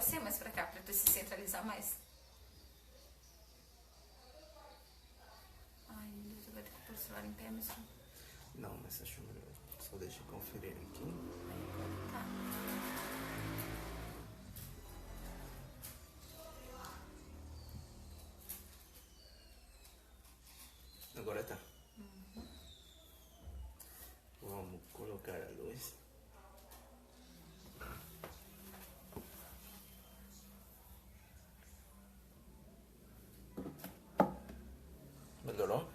você mais pra cá, pra tu se centralizar mais. Ai, meu Deus, eu vou ter que pôr o celular em pé mesmo. Não, mas acho melhor. Só deixa eu conferir aqui. Tá. Agora tá. Vamos colocar a luz. Melhorou?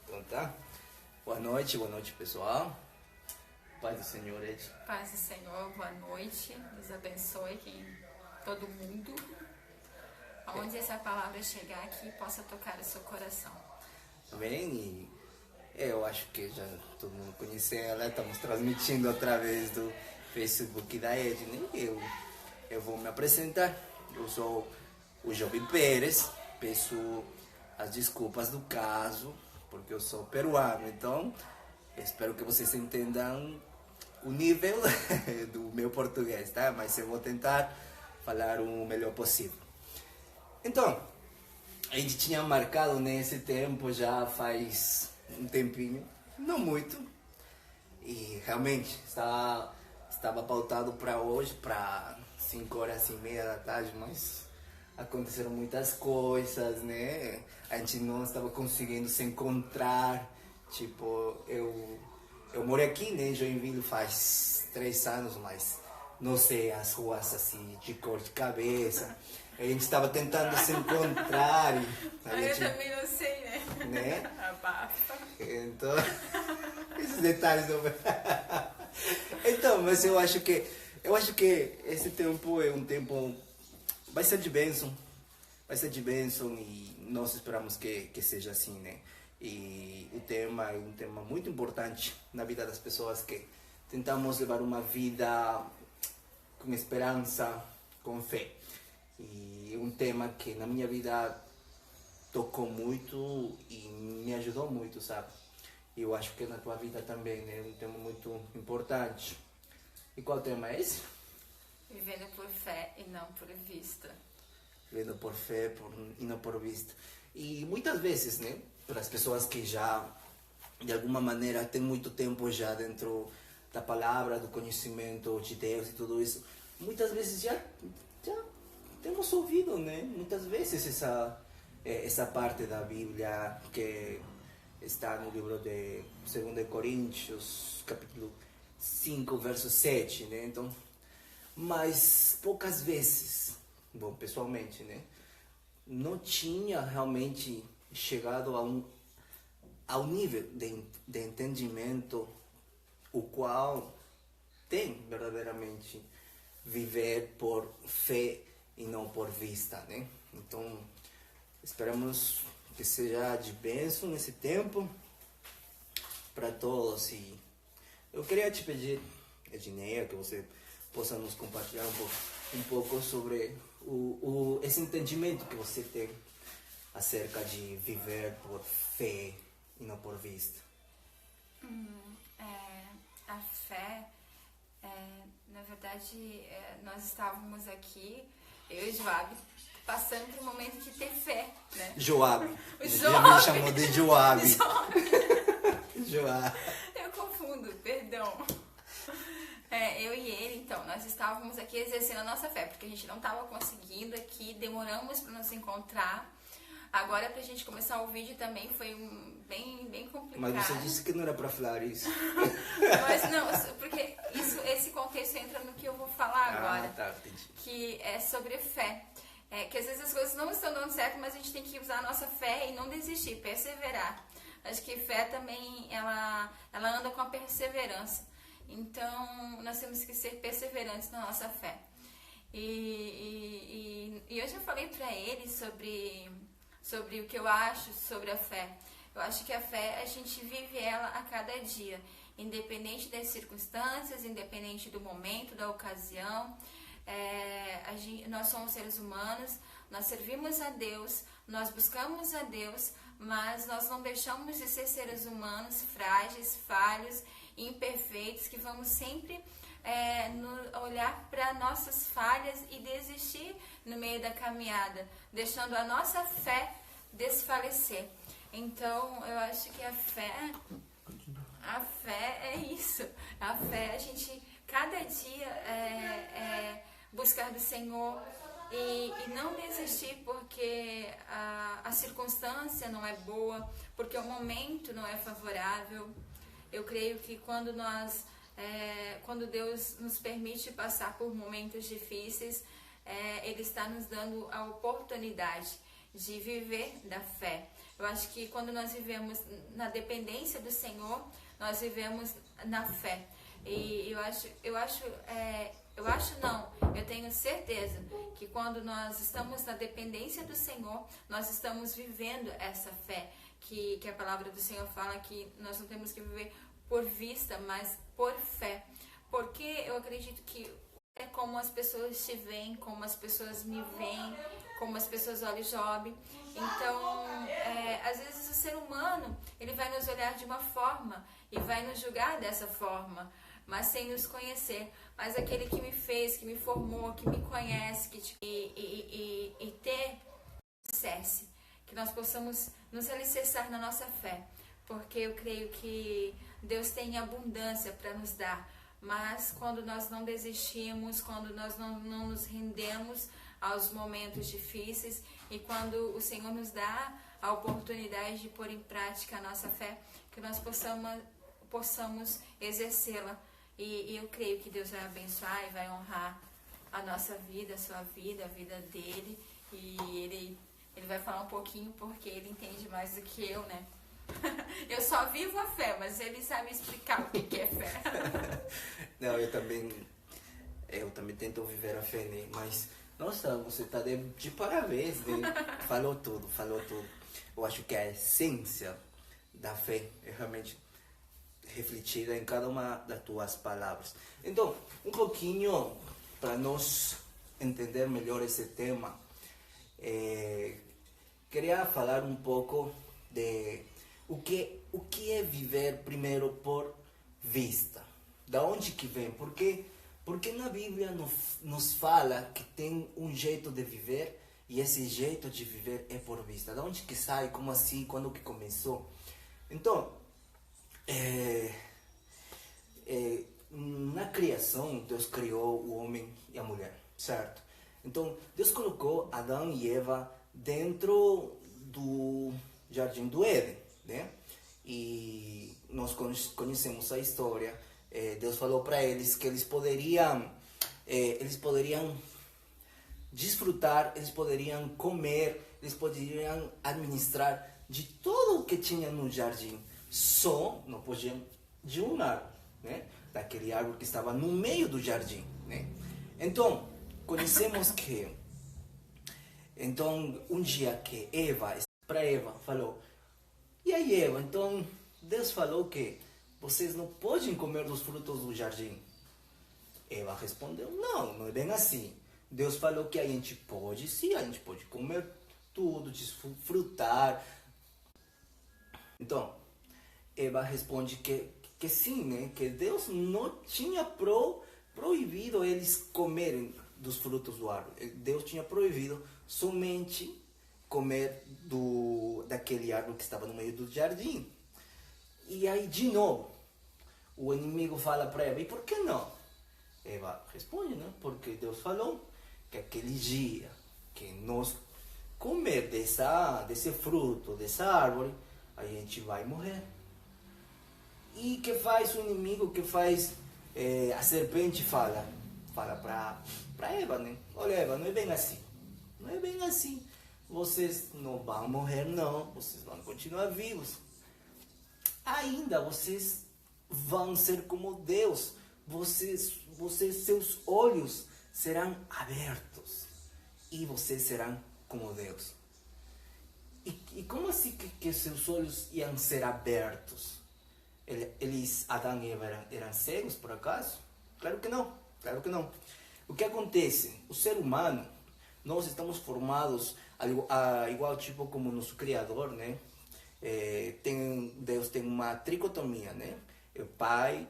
Então tá. Boa noite pessoal. Paz do Senhor, Ed. Paz do Senhor, boa noite. Deus abençoe todo mundo. Aonde essa palavra chegar aqui, possa tocar o seu coração. Amém. E eu acho que já todo mundo conhece ela. Estamos transmitindo através do Facebook da Edne. Eu vou me apresentar. Eu sou o Joby Pérez. Peço as desculpas do caso, porque eu sou peruano. Então, espero que vocês entendam o nível do meu português, tá? Mas eu vou tentar falar o melhor possível. Então, a gente tinha marcado nesse tempo já faz um tempinho, não muito, e realmente estava pautado para hoje, para 5h30 da tarde, mas aconteceram muitas coisas, né? A gente não estava conseguindo se encontrar. Tipo, eu moro aqui, né, em Joinville faz 3 anos, mas não sei as ruas assim de cor de cabeça. A gente estava tentando se encontrar e Eu também não sei, né? Abafa. Então, esses detalhes não. Então, mas eu acho que esse tempo é um tempo, vai ser de bênção e nós esperamos que seja assim, né? E o tema é um tema muito importante na vida das pessoas que tentamos levar uma vida com esperança, com fé. E é um tema que na minha vida tocou muito e me ajudou muito, sabe? E eu acho que na tua vida também, né? É um tema muito importante. E qual tema é esse? Vivendo por fé e não por vista. Vivendo por fé e não por vista. E muitas vezes, né? Para as pessoas que já, de alguma maneira, têm muito tempo já dentro da palavra, do conhecimento de Deus e tudo isso, muitas vezes já temos ouvido, né? Muitas vezes essa parte da Bíblia que está no livro de 2 Coríntios, capítulo 5, verso 7, né? Então, mas poucas vezes, bom, pessoalmente, né? Não tinha realmente chegado ao nível de entendimento o qual tem verdadeiramente viver por fé e não por vista, né? Então, esperamos que seja de bênção nesse tempo para todos. E eu queria te pedir, Edneia, que você possa nos compartilhar um pouco sobre esse entendimento que você tem acerca de viver por fé e não por vista. A fé, na verdade, nós estávamos aqui, eu e Joab, passando por um momento de ter fé, né? Joab. Já me chamou de Joab. Joab. Eu confundo, perdão. Eu e ele, então, nós estávamos aqui exercendo a nossa fé, porque a gente não estava conseguindo aqui, demoramos para nos encontrar. Agora, pra gente começar o vídeo também foi bem complicado. Mas você disse que não era pra falar isso. Mas não, porque esse contexto entra no que eu vou falar agora. Tá, entendi. Que é sobre fé. Que às vezes as coisas não estão dando certo, mas a gente tem que usar a nossa fé e não desistir, perseverar. Acho que fé também, ela anda com a perseverança. Então, nós temos que ser perseverantes na nossa fé. E eu já falei pra ele sobre o que eu acho sobre a fé. Eu acho que a fé, a gente vive ela a cada dia, independente das circunstâncias, independente do momento, da ocasião. Nós somos seres humanos, nós servimos a Deus, nós buscamos a Deus, mas nós não deixamos de ser seres humanos frágeis, falhos, imperfeitos, que vamos sempre olhar para nossas falhas e desistir no meio da caminhada, deixando a nossa fé desfalecer. Então, eu acho que a fé é isso. A fé, a gente, cada dia, buscar do Senhor e não desistir porque a circunstância não é boa, porque o momento não é favorável. Eu creio que quando Deus nos permite passar por momentos difíceis, Ele está nos dando a oportunidade de viver da fé. Eu acho que quando nós vivemos na dependência do Senhor, nós vivemos na fé. E eu tenho certeza que quando nós estamos na dependência do Senhor, nós estamos vivendo essa fé, que a palavra do Senhor fala que nós não temos que viver por vista, mas por fé. Porque eu acredito que é como as pessoas te veem, como as pessoas me veem, como as pessoas olham Job. Então, às vezes o ser humano, ele vai nos olhar de uma forma e vai nos julgar dessa forma, mas sem nos conhecer. Mas aquele que me fez, que me formou, que me conhece, e ter alicerce, que nós possamos nos alicerçar na nossa fé, porque eu creio que Deus tem abundância para nos dar, mas quando nós não desistimos, quando nós não nos rendemos aos momentos difíceis e quando o Senhor nos dá a oportunidade de pôr em prática a nossa fé, que nós possamos exercê-la. E eu creio que Deus vai abençoar e vai honrar a nossa vida, a sua vida, a vida dele. E ele vai falar um pouquinho porque ele entende mais do que eu, né? Eu só vivo a fé, mas ele sabe explicar o que é fé. Não, eu também tento viver a fé, né? Mas, nossa, você tá de parabéns, né? Falou tudo. Eu acho que a essência da fé é realmente refletida em cada uma das tuas palavras. Então, um pouquinho para nós entender melhor esse tema, queria falar um pouco de o que é viver primeiro por vista. Da onde que vem? Porque na Bíblia nos fala que tem um jeito de viver e esse jeito de viver é por vista. Da onde que sai? Como assim? Quando que começou? Então, na criação, Deus criou o homem e a mulher, certo? Então, Deus colocou Adão e Eva dentro do Jardim do Éden, né? E nós conhecemos a história. Deus falou para eles que eles poderiam desfrutar, eles poderiam comer, eles poderiam administrar de tudo o que tinha no jardim. Só não podiam de um árvore, né? Daquele árvore que estava no meio do jardim, né? Então, conhecemos que um dia que Eva falou: e aí, Eva, então Deus falou que vocês não podem comer dos frutos do jardim. Eva respondeu: não é bem assim. Deus falou que a gente pode, sim, a gente pode comer tudo, desfrutar. Então, Eva responde que sim, né? Que Deus não tinha proibido eles comerem dos frutos do árvore. Deus tinha proibido somente comer daquele árvore que estava no meio do jardim. E aí, de novo, o inimigo fala para Eva: e por que não? Eva responde: né? Porque Deus falou que aquele dia que nós comer desse fruto, dessa árvore, a gente vai morrer. E que faz o inimigo, que faz a serpente fala para Eva, né? Olha, Eva, não é bem assim. Não é bem assim. Vocês não vão morrer, não. Vocês vão continuar vivos. Ainda vocês vão ser como Deus. Seus olhos serão abertos. E vocês serão como Deus. E como assim que seus olhos iam ser abertos? Adão e Eva eram cegos, por acaso? Claro que não. O que acontece? O ser humano, nós estamos formados igual tipo como nosso Criador, né? Deus tem uma tricotomia, né? É Pai,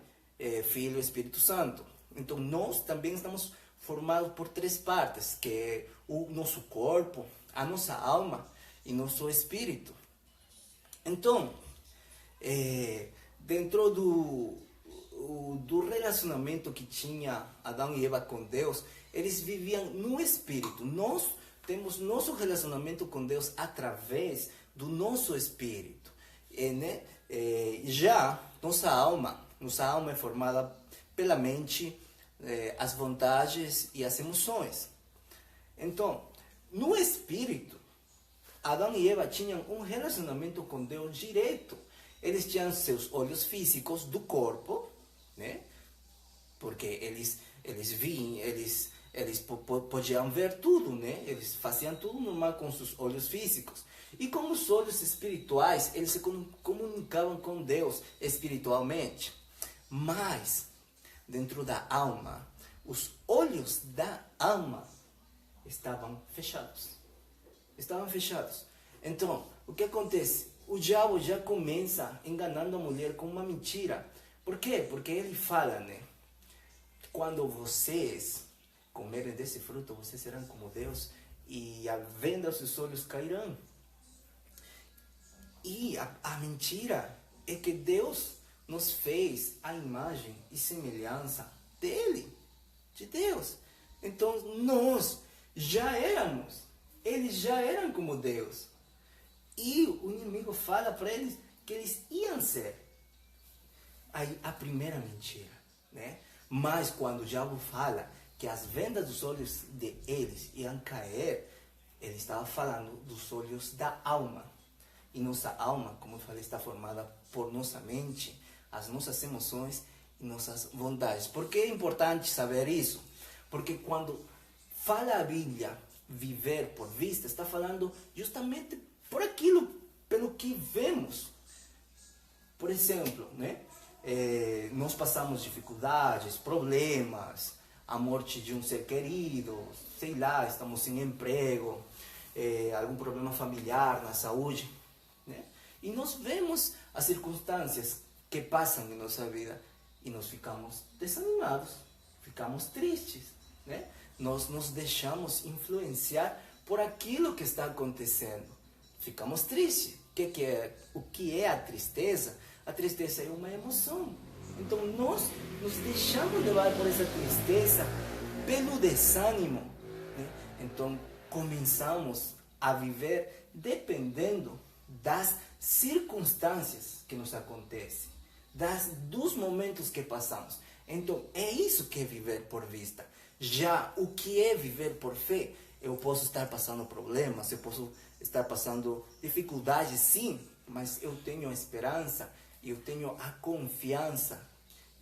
Filho e Espírito Santo. Então nós também estamos formados por três partes, que é o nosso corpo, a nossa alma e nosso espírito. Então, dentro do relacionamento que tinha Adão e Eva com Deus, eles viviam no espírito. Nós temos nosso relacionamento com Deus através do nosso espírito. Né? Já nossa alma é formada pela mente, as vontades e as emoções. Então, no espírito, Adão e Eva tinham um relacionamento com Deus direto. Eles tinham seus olhos físicos do corpo, né? Porque eles viam, eles podiam ver tudo, né? Eles faziam tudo normal com seus olhos físicos. E com os olhos espirituais, eles se comunicavam com Deus espiritualmente. Mas, dentro da alma, os olhos da alma estavam fechados. Então, o que acontece? O diabo já começa enganando a mulher com uma mentira. Por quê? Porque ele fala, né? Quando vocês comerem desse fruto, vocês serão como Deus e a venda dos seus olhos cairão. E a mentira é que Deus nos fez a imagem e semelhança dele, de Deus. Então nós já éramos, eles já eram como Deus. E o inimigo fala para eles que eles iam ser. Aí a primeira mentira, né? Mas quando o diabo fala que as vendas dos olhos de eles iam cair, ele estava falando dos olhos da alma. E nossa alma, como eu falei, está formada por nossa mente, as nossas emoções e nossas vontades. Por que é importante saber isso? Porque quando fala a Bíblia, viver por vista, está falando justamente por aquilo, pelo que vemos. Por exemplo, né? Nós passamos dificuldades, problemas, a morte de um ser querido, sei lá, estamos sem emprego, algum problema familiar, na saúde, né? E nós vemos as circunstâncias que passam em nossa vida e nós ficamos desanimados, ficamos tristes, né? Nós nos deixamos influenciar por aquilo que está acontecendo. Ficamos tristes. O que é a tristeza? A tristeza é uma emoção. Então nós nos deixamos levar por essa tristeza, pelo desânimo, né? Então começamos a viver dependendo das circunstâncias que nos acontecem, dos momentos que passamos. Então é isso que é viver por vista. Já o que é viver por fé? Eu posso estar passando problemas, eu posso estar passando dificuldades, sim, mas eu tenho a esperança, eu tenho a confiança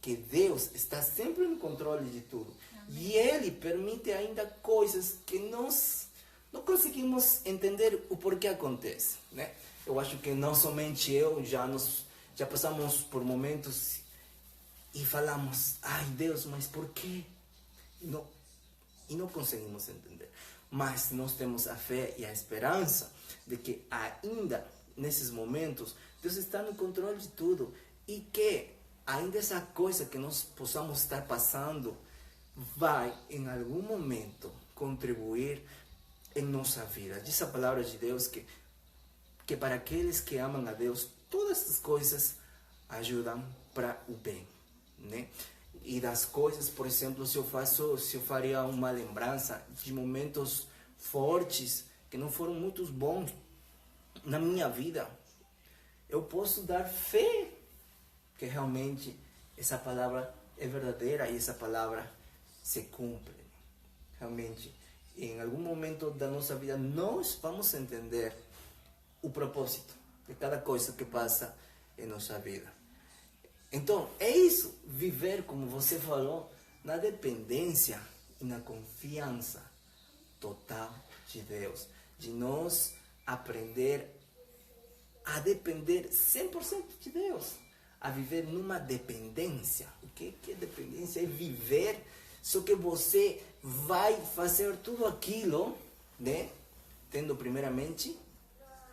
que Deus está sempre no controle de tudo. Amém. E Ele permite ainda coisas que nós não conseguimos entender o porquê acontece, né? Eu acho que não somente eu, já passamos por momentos e falamos, ai Deus, mas por quê? E não conseguimos entender. Mas nós temos a fé e a esperança de que ainda nesses momentos Deus está no controle de tudo e que ainda essa coisa que nós possamos estar passando vai em algum momento contribuir em nossa vida. Diz a palavra de Deus que para aqueles que amam a Deus, todas as coisas ajudam para o bem, né? E das coisas, por exemplo, se eu faria uma lembrança de momentos fortes que não foram muito bons na minha vida, eu posso dar fé que realmente essa palavra é verdadeira e essa palavra se cumpre. Realmente, em algum momento da nossa vida, nós vamos entender o propósito de cada coisa que passa em nossa vida. Então, é isso, viver, como você falou, na dependência e na confiança total de Deus. De nós aprender a depender 100% de Deus. A viver numa dependência. O que é dependência? É viver, só que você vai fazer tudo aquilo, né? Tendo primeiramente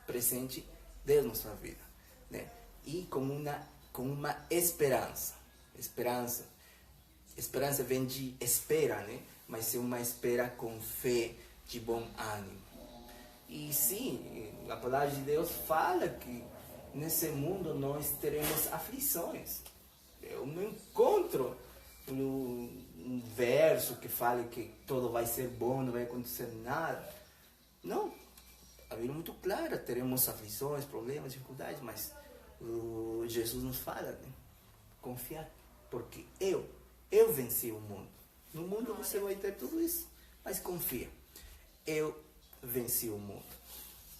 presente Deus na sua vida. né? E com uma esperança. Esperança vem de espera, né? Mas é uma espera com fé, de bom ânimo. E sim, a palavra de Deus fala que nesse mundo nós teremos aflições. Eu não encontro um verso que fale que tudo vai ser bom, não vai acontecer nada. Não. A Bíblia é muito clara, teremos aflições, problemas, dificuldades, mas Jesus nos fala, né? Confiar, porque eu venci o mundo. No mundo você vai ter tudo isso, mas confia. Eu venci o mundo.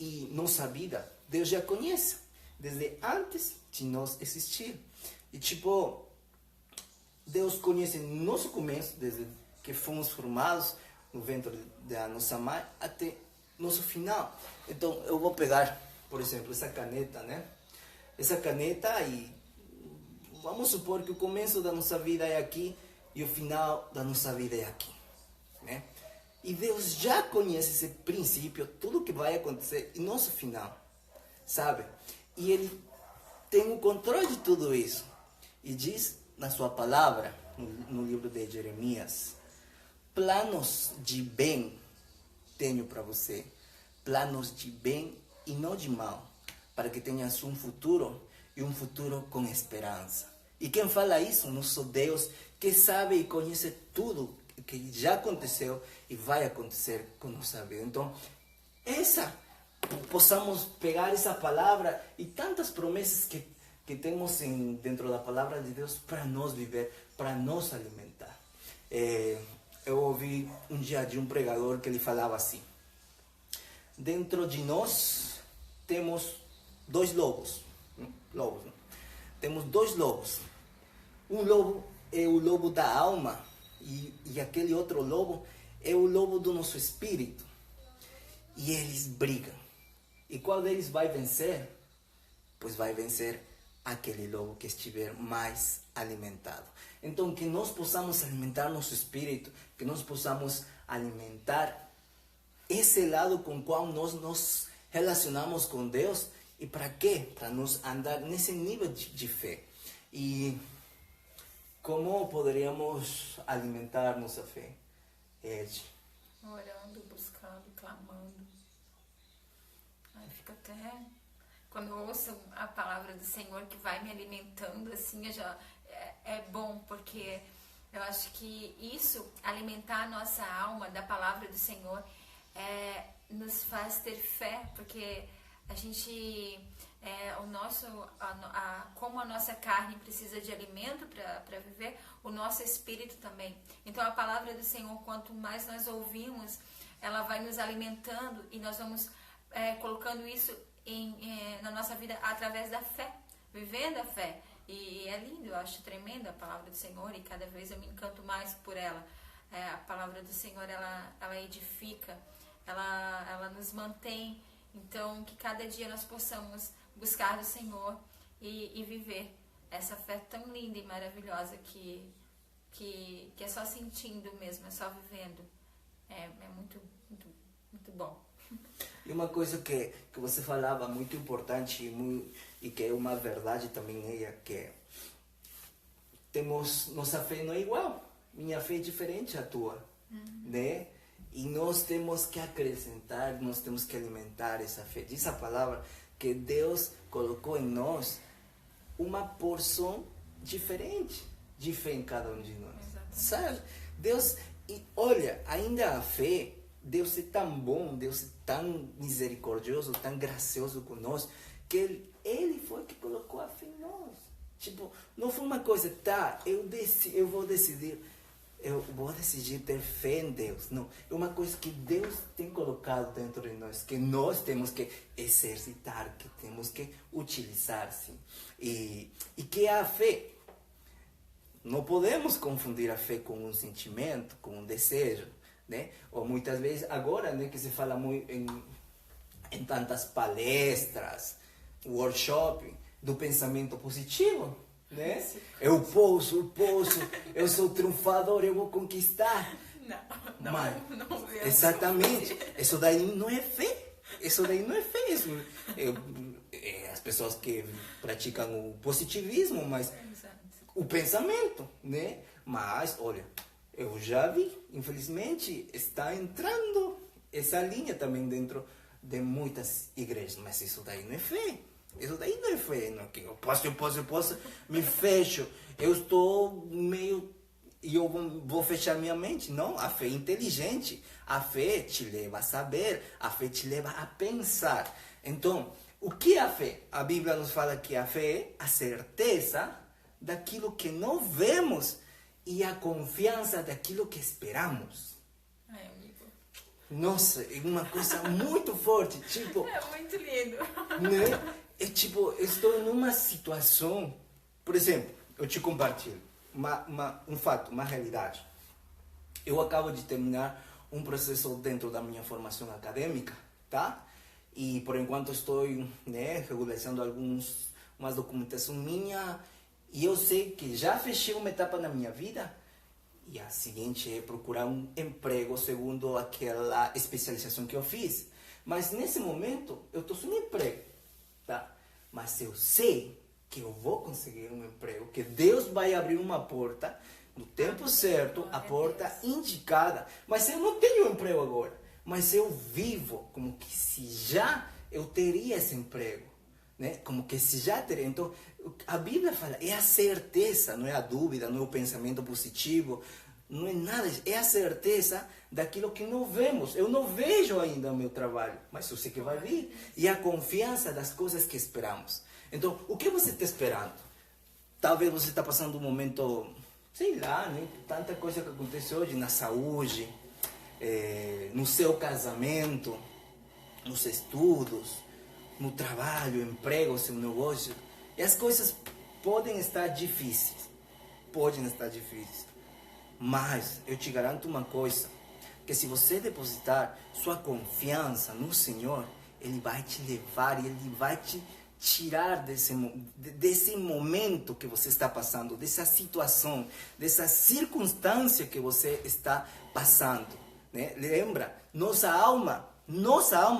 E nossa vida, Deus já conhece, desde antes de nós existir. E tipo, Deus conhece nosso começo, desde que fomos formados no ventre da nossa mãe até nosso final. Então, eu vou pegar, por exemplo, essa caneta, né? Essa caneta e vamos supor que o começo da nossa vida é aqui e o final da nossa vida é aqui, né? E Deus já conhece esse princípio, tudo que vai acontecer e nosso final, sabe? E Ele tem o controle de tudo isso. E diz na sua palavra, no livro de Jeremias, planos de bem tenho para você, planos de bem e não de mal, para que tenhas um futuro e um futuro com esperança. E quem fala isso? Nosso Deus, que sabe e conhece tudo que já aconteceu e vai acontecer com nossa vida. Então, possamos pegar essa palavra e tantas promessas que temos dentro da palavra de Deus para nós viver, para nos alimentar. Eu ouvi um dia de um pregador que ele falava assim: dentro de nós temos dois lobos. Temos dois lobos. Um lobo é o lobo da alma e aquele outro lobo é o lobo do nosso espírito. E eles brigam. E qual deles vai vencer? Pois vai vencer aquele lobo que estiver mais alimentado. Então, que nós possamos alimentar nosso espírito, que nós possamos alimentar esse lado com o qual nós nos relacionamos com Deus. E para quê? Para nos andar nesse nível de fé. E como poderíamos alimentar nossa fé? Orando, buscando, clamando. Aí fica até... Quando eu ouço a palavra do Senhor que vai me alimentando, assim, é bom, porque eu acho que isso, alimentar a nossa alma da palavra do Senhor, nos faz ter fé, porque a gente, como a nossa carne precisa de alimento para viver, o nosso espírito também. Então a palavra do Senhor, quanto mais nós ouvimos, ela vai nos alimentando e nós vamos colocando isso na nossa vida através da fé, vivendo a fé. E é lindo, eu acho tremenda a palavra do Senhor e cada vez eu me encanto mais por ela. A palavra do Senhor, ela edifica, ela nos mantém. Então, que cada dia nós possamos buscar do Senhor e viver essa fé tão linda e maravilhosa que é só sentindo mesmo, é só vivendo. É muito, muito, muito bom. E uma coisa que você falava muito importante e que é uma verdade também é que nossa fé não é igual. Minha fé é diferente da tua, né? E nós temos que acrescentar, nós temos que alimentar essa fé. Diz a palavra que Deus colocou em nós uma porção diferente de fé em cada um de nós. Exatamente. Sabe? Deus, e olha, ainda a fé, Deus é tão bom, Deus é tão misericordioso, tão gracioso conosco, que Ele foi que colocou a fé em nós. Tipo, não foi uma coisa, eu vou decidir ter fé em Deus. Não, é uma coisa que Deus tem colocado dentro de nós, que nós temos que exercitar, que temos que utilizar, sim. E que a fé, não podemos confundir a fé com um sentimento, com um desejo, né? Ou muitas vezes, agora, né, que se fala muito em tantas palestras, workshop, do pensamento positivo, né? Eu posso, eu sou triunfador, eu vou conquistar. Não, exatamente. Isso daí não é fé. Isso pessoas que praticam o positivismo, mas Exato. o pensamento, né? Mas, olha, eu já vi, infelizmente, está entrando essa linha também dentro de muitas igrejas. Mas isso daí não é fé. Isso daí não é fé. Não, que eu posso, me fecho. Eu estou meio... E eu vou fechar minha mente. Não, a fé é inteligente. A fé te leva a saber. A fé te leva a pensar. Então, o que é a fé? A Bíblia nos fala que a fé é a certeza daquilo que não vemos e a confiança daquilo que esperamos. Ai, amigo. Nossa, é uma coisa muito forte. Tipo, É muito lindo. né? É tipo, eu estou numa situação... Por exemplo, eu te compartilho um fato, uma realidade. Eu acabo de terminar um processo dentro da minha formação acadêmica, tá? E por enquanto estou, né, regularizando umas documentação minha, e eu sei que já fechei uma etapa na minha vida, e a seguinte é procurar um emprego segundo aquela especialização que eu fiz. Mas nesse momento eu estou sem emprego, tá? Mas eu sei que eu vou conseguir um emprego, que Deus vai abrir uma porta no tempo certo, a porta indicada. Mas eu não tenho emprego agora, mas eu vivo como que se já eu teria esse emprego, né? Como que se já teria. Então, a Bíblia fala, é a certeza, não é a dúvida, não é o pensamento positivo, não é nada, é a certeza daquilo que não vemos. Eu não vejo ainda o meu trabalho, mas eu sei que vai vir. E a confiança das coisas que esperamos. Então, o que você está esperando? Talvez você está passando um momento, sei lá, né? Tanta coisa que acontece hoje na saúde, no seu casamento, nos estudos, no trabalho, emprego, seu negócio. E as coisas podem estar difíceis. Mas eu te garanto uma coisa, que se você depositar sua confiança no Senhor, Ele vai te levar e Ele vai te tirar desse momento que você está passando, dessa situação, dessa circunstância que você está passando, né? Lembra, nossa alma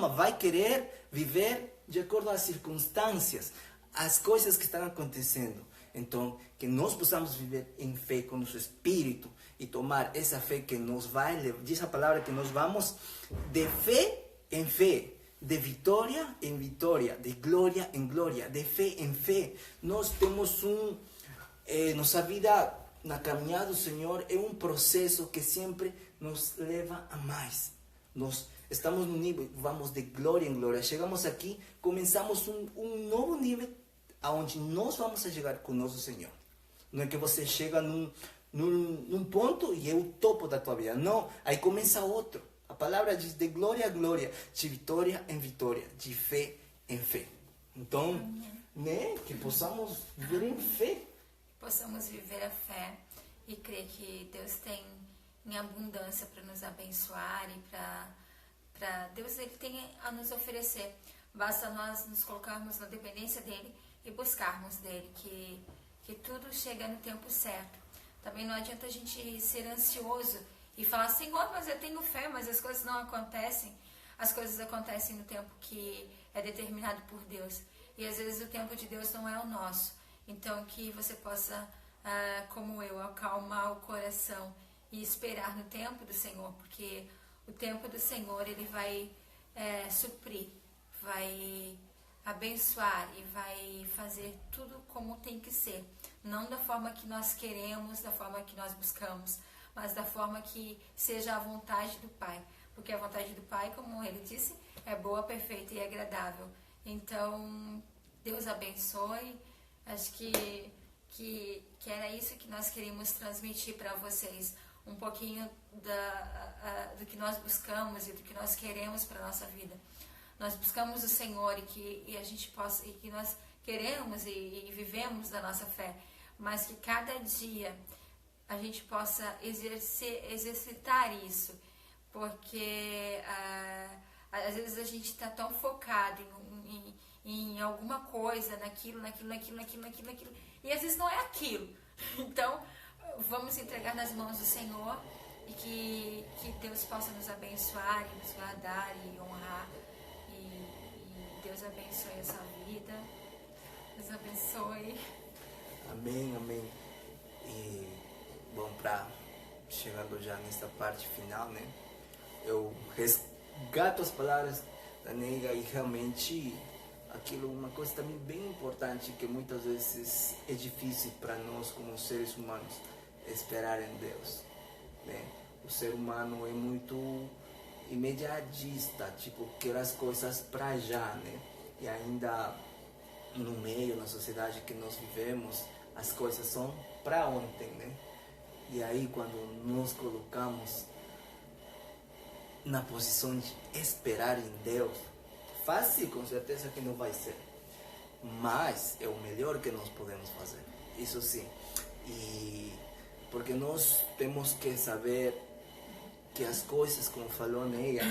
vai querer viver de acordo às circunstâncias, as coisas que estão acontecendo. Então, que nós possamos viver em fé com nosso espírito e tomar essa fé que nos vai levar, diz a palavra que nós vamos de fé em fé, de vitória em vitória, de glória em glória, de fé em fé. Nós temos nossa vida na caminhada do Senhor é um processo que sempre nos leva a mais. Nós estamos no nível, vamos de glória em glória. Chegamos aqui, começamos um novo nível aonde nós vamos chegar com o nosso Senhor. Não é que você chega num ponto e é o topo da tua vida. Não, aí começa outro. A palavra diz de glória a glória, de vitória em vitória, de fé em fé. Então, né, que possamos viver em fé. Possamos viver a fé e crer que Deus tem em abundância para nos abençoar e para Deus ele tem a nos oferecer. Basta nós nos colocarmos na dependência dele e buscarmos dele, que tudo chega no tempo certo. Também não adianta a gente ser ansioso e falar, Senhor, mas eu tenho fé, mas as coisas não acontecem. As coisas acontecem no tempo que é determinado por Deus. E às vezes o tempo de Deus não é o nosso. Então que você possa, como eu, acalmar o coração e esperar no tempo do Senhor, porque o tempo do Senhor ele vai suprir, vai abençoar e vai fazer tudo como tem que ser. Não da forma que nós queremos, da forma que nós buscamos, mas da forma que seja a vontade do Pai. Porque a vontade do Pai, como ele disse, é boa, perfeita e agradável. Então, Deus abençoe. Acho que era isso que nós queríamos transmitir para vocês. Um pouquinho do que nós buscamos e do que nós queremos para a nossa vida. Nós buscamos o Senhor e a gente possa, e que nós queremos e vivemos da nossa fé, mas que cada dia a gente possa exercitar isso, porque às vezes a gente está tão focado em alguma coisa, naquilo, e às vezes não é aquilo. Então, vamos entregar nas mãos do Senhor e que Deus possa nos abençoar e nos guardar e honrar. E Deus abençoe essa vida Deus abençoe. Amém, amém. E, bom, chegando já nesta parte final, né? Eu resgato as palavras da Neiga e realmente uma coisa também bem importante que muitas vezes é difícil para nós como seres humanos esperar em Deus, né? O ser humano é muito imediatista, tipo, quer as coisas para já, né? E ainda no meio, na sociedade que nós vivemos, as coisas são para ontem, né? E aí quando nos colocamos na posição de esperar em Deus, fácil, com certeza que não vai ser, mas é o melhor que nós podemos fazer, isso sim. E porque nós temos que saber que as coisas, como falou Neia,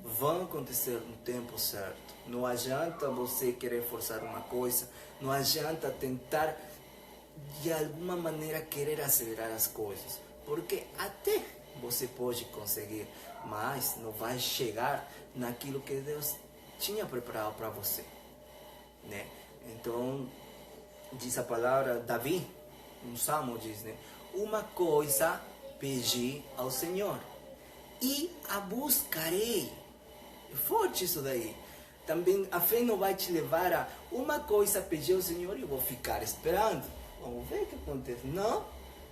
vão acontecer no tempo certo. Não adianta você querer forçar uma coisa, não adianta tentar de alguma maneira querer acelerar as coisas, porque até você pode conseguir, mas não vai chegar naquilo que Deus tinha preparado para você, né? Então, diz a palavra, Davi, no Salmo diz, né? Uma coisa pedi ao Senhor e a buscarei. É forte isso daí. Também a fé não vai te levar a uma coisa pedir ao Senhor e eu vou ficar esperando. Vamos ver o que acontece. Não.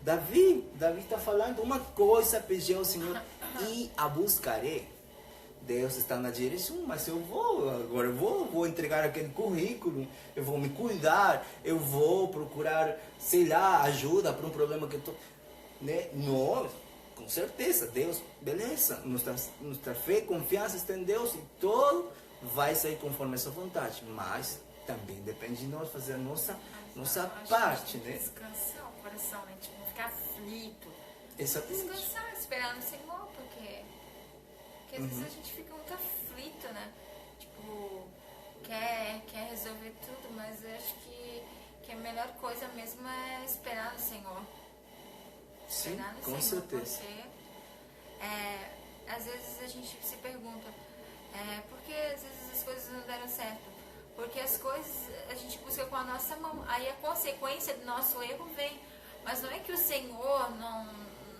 Davi está falando uma coisa pedir ao Senhor e a buscarei. Deus está na direção, mas agora eu vou entregar aquele currículo, eu vou me cuidar, eu vou procurar, sei lá, ajuda para um problema que eu estou... Né? Não, com certeza, Deus, beleza, nossa fé, confiança está em Deus e todo vai sair conforme a sua vontade, mas também depende de nós fazer a nossa parte, né? Descansar o coração, né? Tipo, não ficar aflito. Exatamente. Descansar, esperar no Senhor, porque às vezes a gente fica muito aflito, né? Tipo, quer resolver tudo, mas eu acho que a melhor coisa mesmo é esperar no Senhor. Sim, Esperar no com Senhor, certeza. porque às vezes a gente se pergunta por que às vezes as coisas não deram certo? Porque as coisas a gente busca com a nossa mão, aí a consequência do nosso erro vem. Mas não é que o Senhor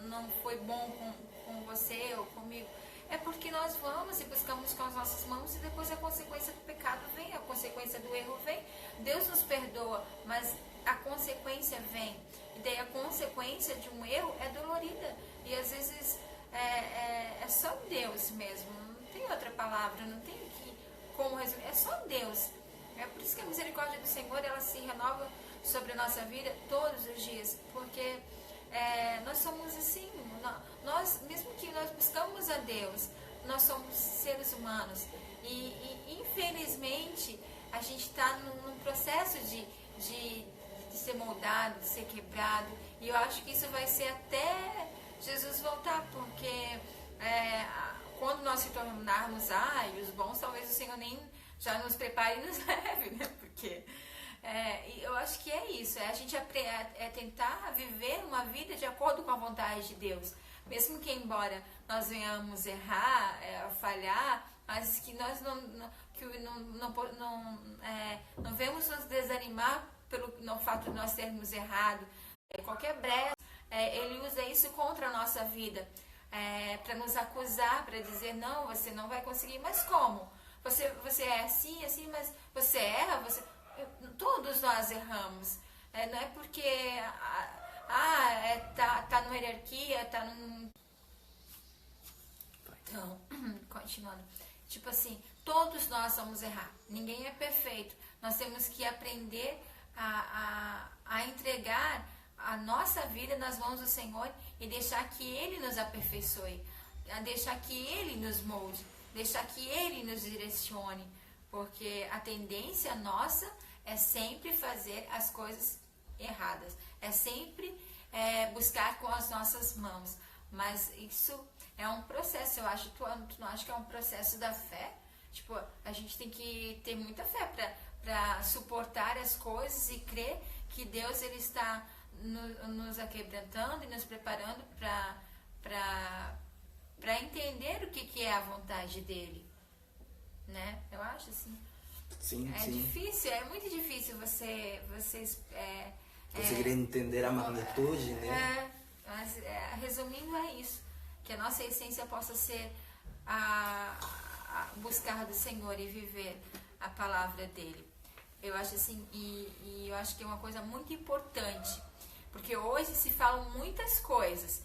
não foi bom com você ou comigo. É porque nós vamos e buscamos com as nossas mãos e depois a consequência do pecado vem, a consequência do erro vem. Deus nos perdoa, mas a consequência vem. E daí a consequência de um erro é dolorida. E às vezes é só Deus mesmo, não tem outra palavra, não tem como resumir, é só Deus. É por isso que a misericórdia do Senhor, ela se renova sobre a nossa vida todos os dias, porque nós somos assim, nós, mesmo que nós buscamos a Deus, nós somos seres humanos e infelizmente a gente está num processo de ser moldado, de ser quebrado, e eu acho que isso vai ser até Jesus voltar, porque quando nós se tornarmos os bons, talvez o Senhor nem já nos prepare e nos leve, né? Porque eu acho que é isso, a gente tentar viver uma vida de acordo com a vontade de Deus, mesmo que embora nós venhamos errar, falhar, mas que nós não vemos nos desanimar no fato de nós termos errado. Qualquer brecha, ele usa isso contra a nossa vida, para nos acusar, para dizer, não, você não vai conseguir, mas como? Você é assim, mas você erra, todos nós erramos. Não é porque tá numa hierarquia, tá num... Então, continuando. Tipo assim, todos nós vamos errar. Ninguém é perfeito. Nós temos que aprender a entregar a nossa vida nas mãos do Senhor e deixar que Ele nos aperfeiçoe, a deixar que Ele nos molde, deixar que Ele nos direcione, porque a tendência nossa é sempre fazer as coisas erradas, é sempre buscar com as nossas mãos, mas isso é um processo, eu acho. Tu não acha que é um processo da fé? Tipo, a gente tem que ter muita fé para suportar as coisas e crer que Deus, ele está nos aquebrantando e nos preparando para entender o que é a vontade dele, né? Eu acho assim. Sim, É sim. difícil, é muito difícil vocês Conseguir entender a magnitude, né? Mas resumindo é isso, que a nossa essência possa ser a buscar do Senhor e viver a palavra dele. Eu acho assim, e eu acho que é uma coisa muito importante, porque hoje se falam muitas coisas,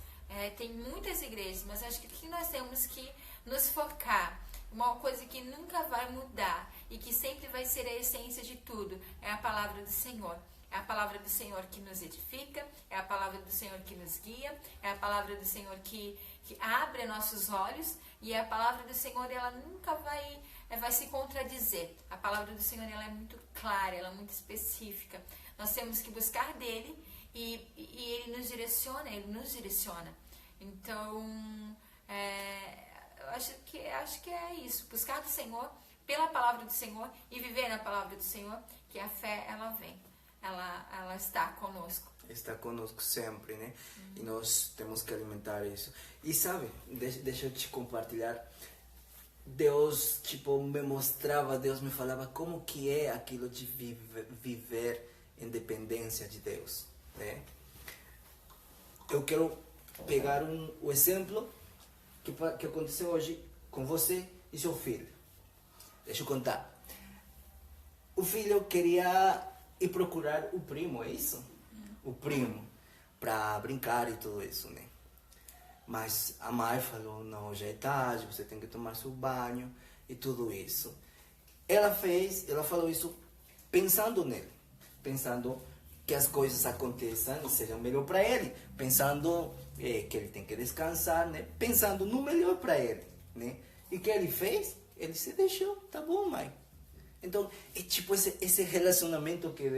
tem muitas igrejas, mas acho que aqui nós temos que nos focar. Uma coisa que nunca vai mudar e que sempre vai ser a essência de tudo é a palavra do Senhor. É a palavra do Senhor que nos edifica, é a palavra do Senhor que nos guia, é a palavra do Senhor que abre nossos olhos, e a palavra do Senhor, ela nunca vai se contradizer. A palavra do Senhor, ela é muito clara, ela é muito específica. Nós temos que buscar dele e ele nos direciona. Então, eu acho que é isso, buscar do Senhor, pela palavra do Senhor e viver na palavra do Senhor, que a fé, ela vem. Ela está conosco. Está conosco sempre, né? E nós temos que alimentar isso. E sabe, deixa eu te compartilhar. Deus, Deus me falava como que é aquilo de viver em dependência de Deus, né? Eu quero pegar o exemplo que aconteceu hoje com você e seu filho. Deixa eu contar. O filho queria ir procurar o primo, é isso? O primo, para brincar e tudo isso, né? Mas a mãe falou, não, já é tarde, você tem que tomar seu banho e tudo isso. Ela falou isso pensando nele, pensando que as coisas aconteçam e sejam melhor para ele, pensando que ele tem que descansar, né? Pensando no melhor para ele, né? E o que ele fez? Ele se deixou, tá bom, mãe. Então, é tipo esse relacionamento que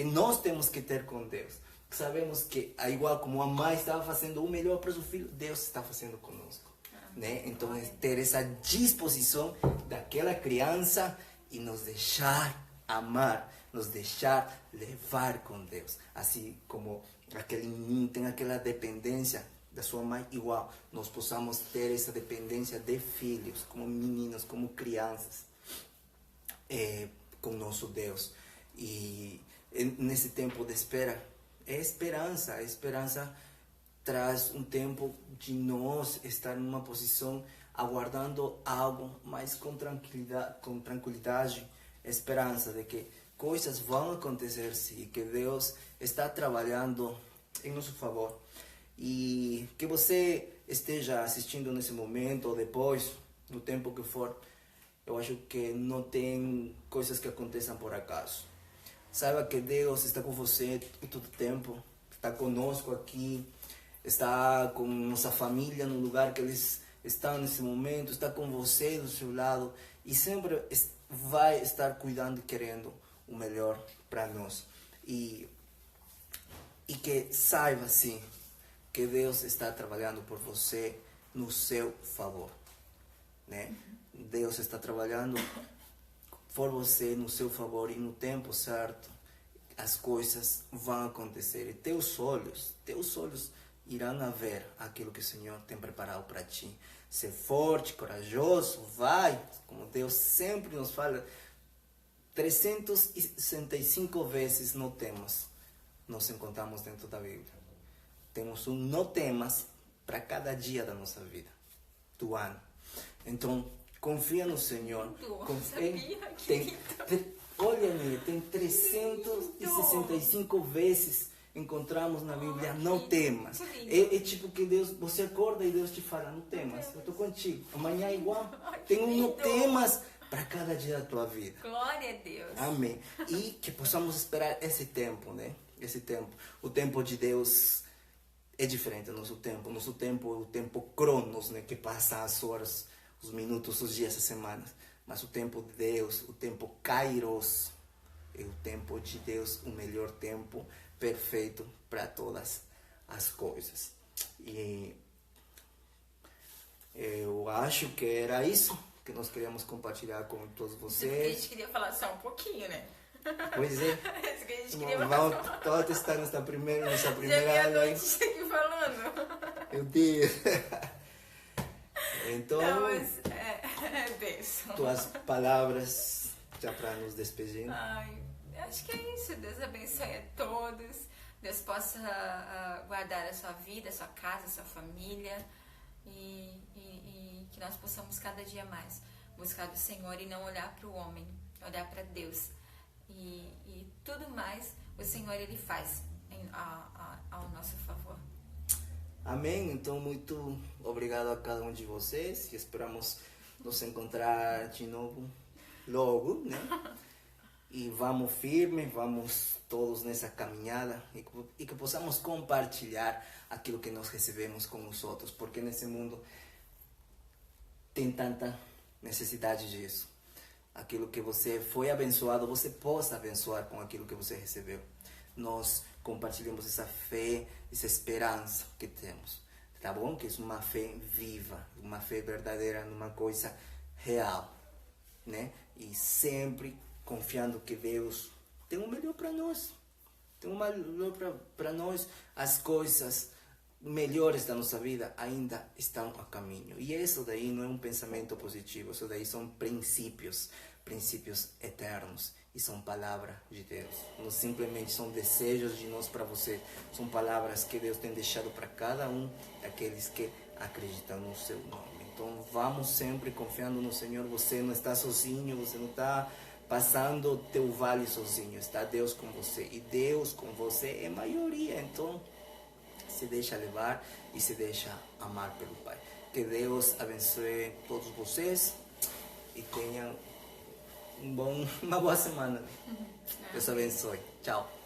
nós temos que ter com Deus. Sabemos que, igual como a mãe estava fazendo o melhor para o seu filho, Deus está fazendo conosco, né? Então, é ter essa disposição daquela criança e nos deixar amar, nos deixar levar com Deus. Assim como aquele menino tem aquela dependência da sua mãe, igual nós possamos ter essa dependência de filhos, como meninos, como crianças, com nosso Deus. E nesse tempo de espera, é esperança. A esperança traz um tempo de nós estar numa posição aguardando algo, mas com tranquilidade, esperança de que coisas vão acontecer sim, que Deus está trabalhando em nosso favor. E que você esteja assistindo nesse momento ou depois, no tempo que for, eu acho que não tem coisas que aconteçam por acaso. Saiba que Deus está com você em todo tempo, está conosco aqui, está com nossa família no lugar que eles estão nesse momento, está com você do seu lado e sempre vai estar cuidando e querendo o melhor para nós. E que saiba, sim, que Deus está trabalhando por você no seu favor, né? Deus está trabalhando por você no seu favor e no tempo certo as coisas vão acontecer. E teus olhos irão ver aquilo que o Senhor tem preparado para ti. Ser forte, corajoso, vai, como Deus sempre nos fala, 365 vezes no temas nós encontramos dentro da Bíblia. Temos um não temas para cada dia da nossa vida, do ano. Então, confia no Senhor. Olha, tem 365 vezes encontramos na Bíblia não temas. É tipo que Deus, você acorda e Deus te fala, não temas, eu estou contigo. Amanhã é igual. Tem um não temas para cada dia da tua vida. Glória a Deus. Amém. E que possamos esperar esse tempo, né? Esse tempo. O tempo de Deus é diferente do nosso tempo. Nosso tempo é o tempo cronos, né? Que passa as horas, os minutos, os dias, as semanas. Mas o tempo de Deus, o tempo kairos, é o tempo de Deus, o melhor tempo, perfeito para todas as coisas. E eu acho que era isso que nós queríamos compartilhar com todos vocês. A gente queria falar só um pouquinho, né? Pois é. Isso que a gente queria Vamos todos estar nessa primeira Já aula. meia noite aqui falando. Meu Deus. Então, Não, mas bênção. tuas palavras Já para nos despedir. Ai, acho que é isso. Deus abençoe a todos. Deus possa guardar a sua vida, a sua casa, a sua família. E que nós possamos cada dia mais buscar do Senhor e não olhar para o homem, olhar para Deus. E tudo mais o Senhor Ele faz ao nosso favor. Amém. Então, muito obrigado a cada um de vocês e esperamos nos encontrar de novo logo, né? E vamos firme, vamos todos nessa caminhada e que possamos compartilhar aquilo que nós recebemos com os outros, porque nesse mundo tem tanta necessidade disso. Aquilo que você foi abençoado, você possa abençoar com aquilo que você recebeu. Nós compartilhamos essa fé, essa esperança que temos, tá bom? Que é uma fé viva, uma fé verdadeira, numa coisa real, né? E sempre confiando que Deus tem o melhor para nós. Tem o melhor para nós. As coisas melhores da nossa vida ainda estão a caminho. E isso daí não é um pensamento positivo, isso daí são princípios eternos. E são palavras de Deus. Não simplesmente são desejos de nós para você. São palavras que Deus tem deixado para cada um daqueles que acreditam no seu nome. Então vamos sempre confiando no Senhor. Você não está sozinho, você não está passando o teu vale sozinho. Está Deus com você. E Deus com você é maioria. Então se deixa levar e se deixa amar pelo Pai. Que Deus abençoe todos vocês e tenham uma boa semana. Deus abençoe. Tchau.